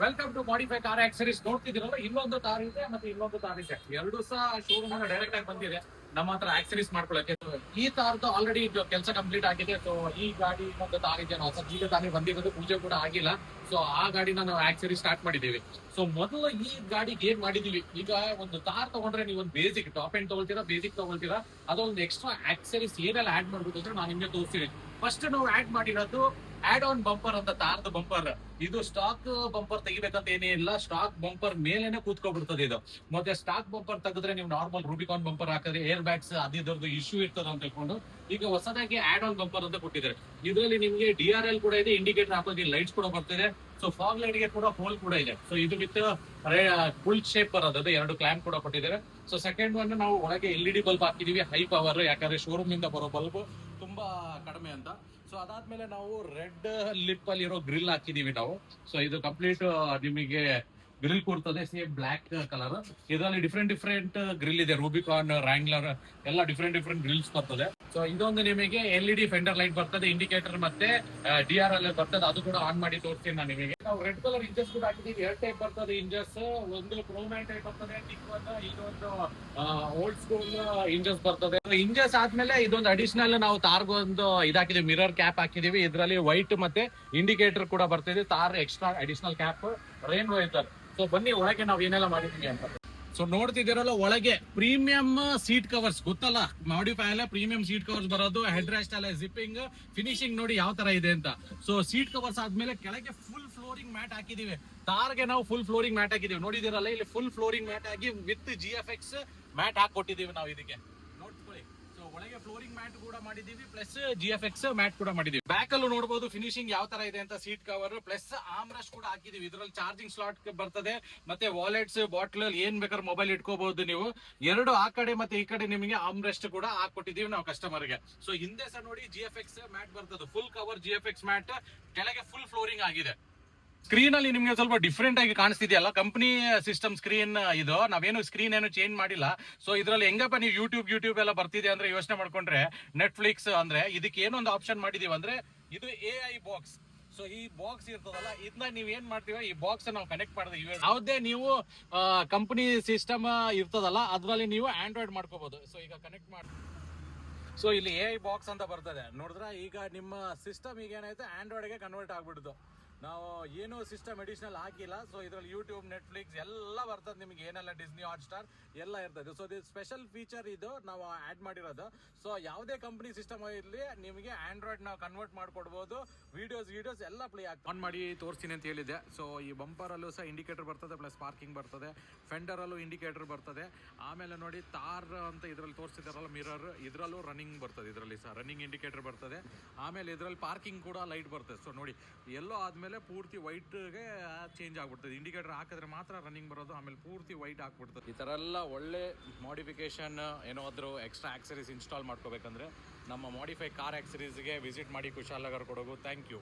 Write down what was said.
Welcome to modify car accessories. ನೋಡ್ತಿದ್ದೀರಲ್ಲ, ಇಲ್ಲೊಂದು car ಇದೆ ಮತ್ತೆ ಇಲ್ಲೊಂದು ಕಾರ್ ಇದೆ. ಎರಡು ಸಹ ಶೋರೂಮ್ ಡೈರೆಕ್ಟ್ ಆಗಿ ಬಂದಿದೆ ನಮ್ಮ ಹತ್ರ ಆಕ್ಸರೀಸ್ ಮಾಡ್ಕೊಳಕ್ಕೆ. ಈ ಕಾರ್ದು ಆಲ್ರೆಡಿ ಕೆಲಸ ಕಂಪ್ಲೀಟ್ ಆಗಿದೆ. ಸೊ ಈ ಗಾಡಿ ಇನ್ನೊಂದು ಕಾರ್ ಇದೆ ಹೊಸ, ಈಗ ತಾನೇ ಬಂದಿರೋದು, ಪೂಜೆ ಕೂಡ ಆಗಿಲ್ಲ. ಸೊ ಆ ಗಾಡಿನ ನಾವು ಆಕ್ಸರಿ ಸ್ಟಾರ್ಟ್ ಮಾಡಿದೀವಿ. ಸೊ ಮೊದಲು ಈ ಗಾಡಿಗೆ ಏನ್ ಮಾಡಿದೀವಿ, ಈಗ ಒಂದು ಕಾರ್ ತಗೊಂಡ್ರೆ ನೀವು ಒಂದು ಬೇಸಿಕ್ ಟಾಪ್ ಎಂಡ್ ತಗೊಳ್ತೀರಾ, ಬೇಸಿಕ್ ತಗೊಳ್ತೀರಾ, ಅದೊಂದು ಎಕ್ಸ್ಟ್ರಾ ಆಕ್ಸರೀಸ್ ಏನೆಲ್ಲ ಆಡ್ ಮಾಡ್ಬೋದು ಅಂದ್ರೆ ನಾನು ನಿಮ್ಗೆ ತೋರಿಸ್ತೀನಿ. ಫಸ್ಟ್ ನಾವು ಆಡ್ ಮಾಡಿರೋದು ಆಡ್ ಆನ್ ಬಂಪರ್ ಅಂತ, ತಾರ್ದ ಬಂಪರ್. ಇದು ಸ್ಟಾಕ್ ಬಂಪರ್ ತೆಗಿಬೇಕಂತ ಏನೇ ಇಲ್ಲ, ಸ್ಟಾಕ್ ಬಂಪರ್ ಮೇಲೆನೆ ಕೂತ್ಕೊಬಿಡ್ತದೆ ಇದು. ಮತ್ತೆ ಸ್ಟಾಕ್ ಬಂಪರ್ ತೆಗೆದ್ರೆ ನೀವು ನಾರ್ಮಲ್ ರೂಬಿಕಾನ್ ಬಂಪರ್ ಹಾಕಿದ್ರೆ ಏರ್ ಬ್ಯಾಗ್ಸ್ ಅದಿದ್ರದ್ದು ಇಶ್ಯೂ ಇರ್ತದೆ ಅಂತ ಹೇಳ್ಕೊಂಡು ಈಗ ಹೊಸದಾಗಿ ಆಡ್ ಆನ್ ಬಂಪರ್ ಅಂತ ಕೊಟ್ಟಿದ್ದಾರೆ. ಇದರಲ್ಲಿ ನಿಮಗೆ DRL ಕೂಡ ಇದೆ, ಇಂಡಿಕೇಟರ್ ಹಾಕೋದು, ಲೈಟ್ಸ್ ಕೂಡ ಬರ್ತಿದೆ. ಸೊ ಫಾಗ್ ಲೈಟ್ ಗೆ ಕೂಡ ಹೋಲ್ ಕೂಡ ಇದೆ. ಸೊ ಇದು ವಿತ್ ಫುಲ್ ಶೇಪ್ ಬರೋದು, ಎರಡು ಕ್ಲಾಂಪ್ ಕೂಡ ಕೊಟ್ಟಿದ್ದಾರೆ. ಸೊ ಸೆಕೆಂಡ್ ಒನ್ ನಾವು ಒಳಗೆ LED ಬಲ್ಬ್ ಹಾಕಿದೀವಿ, ಹೈ ಪವರ್, ಯಾಕಂದ್ರೆ ಶೋರೂಮ್ ಇಂದ ಬರೋ ಬಲ್ಬ್ ತುಂಬಾ ಕಡಿಮೆ ಅಂತ. ಸೊ ಅದಾದ್ಮೇಲೆ ನಾವು ರೆಡ್ ಲಿಪ್ ಅಲ್ಲಿ ಇರೋ ಗ್ರಿಲ್ ಹಾಕಿದೀವಿ ನಾವು. ಸೊ ಇದು ಕಂಪ್ಲೀಟ್ ನಿಮಗೆ ಗ್ರಿಲ್ ಕೊಡ್ತದೆ, ಸೇಮ್ ಬ್ಲಾಕ್ ಕಲರ್. ಇದರಲ್ಲಿ ಡಿಫ್ರೆಂಟ್ ಗ್ರಿಲ್ ಇದೆ, ರೂಬಿಕಾನ್, ರ್ಯಾಂಗ್ಲರ್ ಎಲ್ಲ ಡಿಫ್ರೆಂಟ್ ಗ್ರಿಲ್ಸ್ ಬರ್ತದೆ. ಸೊ ಇದೊಂದು ನಿಮಗೆ LED ಫೆಂಡರ್ ಲೈಟ್ ಬರ್ತದೆ, ಇಂಡಿಕೇಟರ್ ಮತ್ತೆ DRL ಬರ್ತದೆ, ಅದು ಕೂಡ ಆನ್ ಮಾಡಿ ತೋರಿಸ್ತೀನಿ ನಾನು ನಿಮಗೆ. ನಾವು ರೆಡ್ ಕಲರ್ ಇಂಜಸ್ ಕೂಡ ಹಾಕಿದೀವಿ, 2 ಟೈಪ್ ಬರ್ತದೆ ಇಂಜಸ್. ಒಂದು ಕ್ರೋಮ್ಯಾನ್ ಟೈಪ್ ಬರ್ತದೆ, ಇದೊಂದು ಓಲ್ಡ್ ಸ್ಕೂಲ್ ಇಂಜಸ್ ಬರ್ತದೆ. ಇಂಜಸ್ ಆದ್ಮೇಲೆ ಇದೊಂದು ಅಡಿಷನಲ್ ನಾವು ತಾರ್ಗೊಂದು ಇದಾಕಿದೀವಿ, ಮಿರರ್ ಕ್ಯಾಪ್ ಹಾಕಿದೀವಿ. ಇದರಲ್ಲಿ ವೈಟ್ ಮತ್ತೆ ಇಂಡಿಕೇಟರ್ ಕೂಡ ಬರ್ತಿದೆ, Thar extra additional cap, rain visor. So ಬನ್ನಿ ಒಳಗೆ ನಾವು ಏನೆಲ್ಲ ಮಾಡಿದೀವಿ ಅಂತ. ಸೊ ನೋಡ್ತಿದ್ದೀರಲ್ಲ, ಒಳಗೆ ಪ್ರೀಮಿಯಂ ಸೀಟ್ ಕವರ್ಸ್, ಗೊತ್ತಲ್ಲ ಮಾಡಿಫೈ ಅಲ್ಲ ಪ್ರೀಮಿಯಂ ಸೀಟ್ ಕವರ್ಸ್ ಬರೋದು. ಹೆಡ್ ರೆಸ್ಟ್ ಅಲ್ಲ, ಜಿಪ್ಪಿಂಗ್, ಫಿನಿಶಿಂಗ್ ನೋಡಿ ಯಾವ ತರ ಇದೆ ಅಂತ. ಸೊ ಸೀಟ್ ಕವರ್ಸ್ ಆದ್ಮೇಲೆ ಕೆಳಗೆ ಫುಲ್ ಫ್ಲೋರಿಂಗ್ ಮ್ಯಾಟ್ ಹಾಕಿದೀವಿ. ತಾರ್ಗೆ ನಾವು ಫುಲ್ ಫ್ಲೋರಿಂಗ್ ಮ್ಯಾಟ್ ಹಾಕಿದೀವಿ, ನೋಡಿದಿರಲ್ಲ ಇಲ್ಲಿ ಫುಲ್ ಫ್ಲೋರಿಂಗ್ ಮ್ಯಾಟ್ ಆಗಿ ವಿತ್ GFX ಮ್ಯಾಟ್ ಹಾಕೊಟ್ಟಿದೀವಿ ನಾವು ಇದಕ್ಕೆ, ನೋಡ್ಕೊಳ್ಳಿ. ಸೊ ಒಳಗೆ ಫ್ಲೋರಿಂಗ್ ಮ್ಯಾಟ್ ಕೂಡ ಮಾಡಿದೀವಿ, ಪ್ಲಸ್ GFX ಮ್ಯಾಟ್ ಕೂಡ ಮಾಡಿದೀವಿ. ಬ್ಯಾಕ್ ಅಲ್ಲೂ ನೋಡಬಹುದು ಫಿನಿಶಿಂಗ್ ಯಾವ ತರ ಇದೆ ಅಂತ. ಸೀಟ್ ಕವರ್ ಪ್ಲಸ್ ಆಮ್ರೆಸ್ಟ್ ಕೂಡ ಹಾಕಿದೀವಿ. ಇದರಲ್ಲಿ ಚಾರ್ಜಿಂಗ್ ಸ್ಲಾಟ್ ಬರ್ತದೆ, ಮತ್ತೆ ವಾಲೆಟ್ಸ್, ಬಾಟ್ಲ್, ಏನ್ ಬೇಕಾದ್ರೆ ಮೊಬೈಲ್ ಇಟ್ಕೋಬಹುದು ನೀವು. ಎರಡು ಆ ಕಡೆ ಮತ್ತೆ ಈ ಕಡೆ ನಿಮಗೆ ಆಮ್ರೆಸ್ಟ್ ಕೂಡ ಹಾಕೊಟ್ಟಿದೀವಿ ನಾವು ಕಸ್ಟಮರ್ ಗೆ. ಸೊ ಹಿಂದೆ ಸಹ ನೋಡಿ GFX ಮ್ಯಾಟ್ ಬರ್ತದೆ, ಫುಲ್ ಕವರ್ GFX ಮ್ಯಾಟ್, ಕೆಳಗೆ ಫುಲ್ ಫ್ಲೋರಿಂಗ್ ಆಗಿದೆ. ಸ್ಕ್ರೀನ್ ಅಲ್ಲಿ ನಿಮ್ಗೆ ಸ್ವಲ್ಪ ಡಿಫ್ರೆಂಟ್ ಆಗಿ ಕಾಣಿಸ್ತಿದೆಯಲ್ಲ, ಕಂಪನಿ ಸಿಸ್ಟಮ್ ಸ್ಕ್ರೀನ್ ಇದು, ನಾವೇನು ಸ್ಕ್ರೀನ್ ಏನು ಚೇಂಜ್ ಮಾಡಿಲ್ಲ. ಸೊ ಇದ್ರಲ್ಲಿ ಹೆಂಗಪ್ಪ ನೀವು ಯೂಟ್ಯೂಬ್ ಎಲ್ಲ ಬರ್ತಿದೆ ಅಂದ್ರೆ ಯೋಚನೆ ಮಾಡ್ಕೊಂಡ್ರೆ, ನೆಟ್ಫ್ಲಿಕ್ಸ್ ಅಂದ್ರೆ ಇದಕ್ಕೆ ಏನೊಂದು ಆಪ್ಷನ್ ಮಾಡಿದೀವಿ ಅಂದ್ರೆ ಇದು AI ಬಾಕ್ಸ್. ಸೊ ಈ ಬಾಕ್ಸ್ ಇರ್ತದಲ್ಲ, ಇದನ್ನ ನೀವ್ ಏನ್ ಮಾಡ್ತೀವಿ, ಈ ಬಾಕ್ಸ್ ನಾವು ಕನೆಕ್ಟ್ ಮಾಡಿದ್ವಿ. ಯಾವುದೇ ನೀವು ಕಂಪನಿ ಸಿಸ್ಟಮ್ ಇರ್ತದಲ್ಲ ಅದ್ರಲ್ಲಿ ನೀವು ಆಂಡ್ರಾಯ್ಡ್ ಮಾಡ್ಕೋಬಹುದು. ಸೊ ಈಗ ಕನೆಕ್ಟ್ ಮಾಡಿ, ಸೊ ಇಲ್ಲಿ AI ಬಾಕ್ಸ್ ಅಂತ ಬರ್ತದೆ, ನೋಡಿದ್ರೆ ಈಗ ನಿಮ್ಮ ಸಿಸ್ಟಮ್ ಈಗ ಏನಾಯ್ತು ಆಂಡ್ರಾಯ್ಡ್ ಗೆ ಕನ್ವರ್ಟ್ ಆಗ್ಬಿಡುದು. ನಾವು ಏನು ಸಿಸ್ಟಮ್ ಅಡಿಷನಲ್ ಹಾಕಿಲ್ಲ. ಸೊ ಇದ್ರಲ್ಲಿ ಯೂಟ್ಯೂಬ್, ನೆಟ್ಫ್ಲಿಕ್ಸ್ ಎಲ್ಲ ಬರ್ತದೆ ನಿಮಗೆ, ಏನೆಲ್ಲ ಡಿಸ್ನಿ, ಹಾಟ್ಸ್ಟಾರ್ ಎಲ್ಲ ಇರ್ತದೆ. ಸೊ ಇದು ಸ್ಪೆಷಲ್ ಫೀಚರ್, ಇದು ನಾವು ಆಡ್ ಮಾಡಿರೋದು. ಸೊ ಯಾವುದೇ ಕಂಪನಿ ಸಿಸ್ಟಮ್ ಇರಲಿ ನಿಮಗೆ ಆಂಡ್ರಾಯ್ಡ್ ನಾವು ಕನ್ವರ್ಟ್ ಮಾಡ್ಕೊಡ್ಬೋದು. ವಿಡಿಯೋಸ್ ಎಲ್ಲ ಪ್ಲೇ ಆನ್ ಮಾಡಿ ತೋರಿಸ್ತೀನಿ ಅಂತ ಹೇಳಿದೆ. ಸೊ ಈ ಬಂಪರ್ ಅಲ್ಲೂ ಸಹ ಇಂಡಿಕೇಟರ್ ಬರ್ತದೆ, ಪ್ಲಸ್ ಪಾರ್ಕಿಂಗ್ ಬರ್ತದೆ. ಫೆಂಡರ್ ಅಲ್ಲೂ ಇಂಡಿಕೇಟರ್ ಬರ್ತದೆ. ಆಮೇಲೆ ನೋಡಿ ತಾರ್ ಅಂತ ಇದ್ರಲ್ಲಿ ತೋರಿಸ್ತಿದಾರಲ್ಲ ಮಿರರ್, ಇದ್ರಲ್ಲೂ ರನ್ನಿಂಗ್ ಬರ್ತದೆ, ಇದರಲ್ಲಿ ಸಹ ರನ್ನಿಂಗ್ ಇಂಡಿಕೇಟರ್ ಬರ್ತದೆ. ಆಮೇಲೆ ಇದರಲ್ಲಿ ಪಾರ್ಕಿಂಗ್ ಕೂಡ ಲೈಟ್ ಬರ್ತದೆ. ಸೊ ನೋಡಿ ಎಲ್ಲೋ ಆದ್ಮೇಲೆ ಪೂರ್ತಿ ವೈಟ್ಗೆ ಚೇಂಜ್ ಆಗ್ಬಿಡ್ತದೆ, ಇಂಡಿಕೇಟರ್ ಹಾಕಿದ್ರೆ ಮಾತ್ರ ರನ್ನಿಂಗ್ ಬರೋದು, ಆಮೇಲೆ ಪೂರ್ತಿ ವೈಟ್ ಹಾಕ್ಬಿಡ್ತದೆ. ಈ ತರ ಎಲ್ಲ ಒಳ್ಳೆ ಮಾಡಿಫಿಕೇಶನ್ ಏನಾದರೂ ಎಕ್ಸ್ಟ್ರಾ ಆಕ್ಸರೀಸ್ ಇನ್ಸ್ಟಾಲ್ ಮಾಡ್ಕೋಬೇಕಂದ್ರೆ ನಮ್ಮ ಮಾಡಿಫೈ ಕಾರ್ ಆಕ್ಸರೀಸ್ಗೆ ವಿಸಿಟ್ ಮಾಡಿ, ಕುಶಾಲ್ ನಗರ್ ಕೊಡೋದು. Thank you.